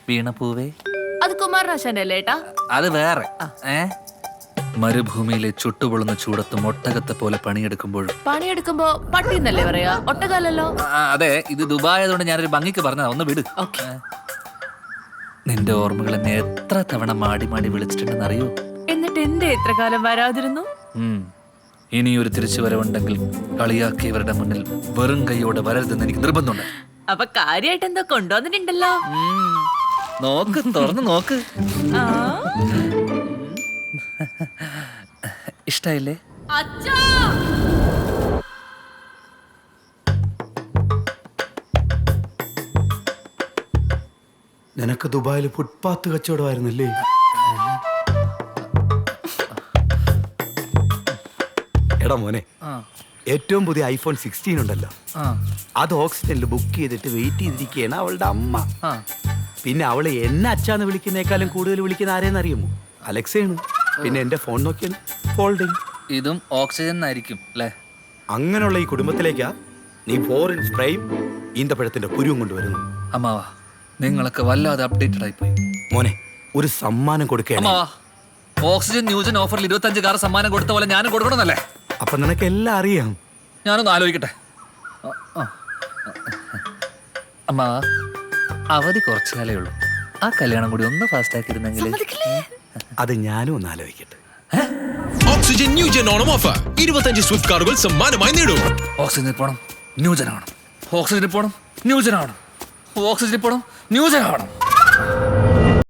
വീണപ്പൂവേ, അത് കുമാരനാശാന്റെ അല്ലേ ഏട്ടാ? അത് വേറെ. മരുഭൂമിയിലെ ചുട്ടുപൊള്ളുന്ന ചൂടത്ത് ഒട്ടകത്തെ പോലെ പണിയെടുക്കുമ്പോഴും. പണിയെടുക്കുമ്പോ പട്ടി എന്നല്ലേ പറയാ, ഒട്ടകാലല്ലോ. അതെ, ഇത് ദുബായ് ആയതുകൊണ്ട് ഞാനൊരു ഭംഗിക്ക് പറഞ്ഞതാ, ഒന്ന് വിട്. നിന്റെ ഓർമ്മകൾ എന്നെ എത്ര തവണ മാടി മാടി വിളിച്ചിട്ടുണ്ടെന്ന് അറിയൂ. എന്നിട്ട് എന്തേ ഇത്ര കാലം വരാതിരുന്നു? ഇനിയൊരു തിരിച്ചുവരവുണ്ടെങ്കിൽ കളിയാക്കിയവരുടെ മുന്നിൽ വെറും കൈയോടെ വരരുതെന്ന് എനിക്ക് നിർബന്ധമുണ്ട്. അപ്പൊ കാര്യമായിട്ട് എന്തോ കൊണ്ടുവന്നിട്ടുണ്ടല്ലോ. നോക്ക്, തുറന്ന് നോക്ക്. ഇഷ്ടായില്ലേ? നിനക്ക് ദുബായിൽ ഫുട്പാത്ത് കച്ചവടമായിരുന്നല്ലേ? എടാ മോനെ, ഏറ്റവും പുതിയ ഐഫോൺ 16 ഉണ്ടല്ലോ, അത് ഓക്സിജനിൽ ബുക്ക് ചെയ്തിട്ട് വെയിറ്റ് ചെയ്തിരിക്കുകയാണ് അവളുടെ അമ്മ. പിന്നെ അവള് എന്നെ അച്ഛാന്ന് വിളിക്കുന്നേക്കാളും കൂടുതൽ വിളിക്കുന്ന ആരെയെന്നറിയുമോ? അലക്സയാണ്. പിന്നെ എന്റെ ഫോൺ നോക്കിയാണ് ഫോൾഡിങ്. ഇതും ഓക്സിജൻ ആയിരിക്കും അല്ലേ? അങ്ങനെയുള്ള ഈ കുടുംബത്തിലേക്കാ നീ 4 ഇഞ്ച് ഫ്രെയിം ഈന്തപ്പഴത്തിന്റെ കുരുവും കൊണ്ടുവരുന്നു. അമ്മാവാ, നിങ്ങളൊക്കെ വല്ലാതെ അപ്ഡേറ്റഡ് ആയിപ്പോയി. മോനെ, ഒരു സമ്മാനം കൊടുക്കുകയാണ്. അമ്മാവാ, ഓക്സിജൻ ന്യൂജൻ ഓഫറിൽ 25 കാർ സമ്മാനം കൊടുത്ത പോലെ ഞാനും കൊടുക്കണമെന്നല്ലേ? അപ്പൊ നിനക്ക് എല്ലാം അറിയാം. ഞാനൊന്ന് ആലോചിക്കട്ടെ. അമ്മാ, അവധി കുറച്ചു കാലേ ഉള്ളൂ. ആ കല്യാണം കൂടി ഒന്ന് ഫാസ്റ്റ് ആക്കിയിരുന്നെങ്കിൽ. അത് ഞാനും ഒന്ന് ആലോചിക്കട്ടെ. Oxygen new gen Onam offer 25 Swift കാറുകൾ സമ്മാനമായി നേടും. ഓക്സിജനിൽ പോണം, ന്യൂജൻ ആവണം. ഓക്സിജനിൽ പോണം, ന്യൂജൻ ആവണം. ഓക്സിജനിൽ പോണം, ന്യൂജൻ ആവണം.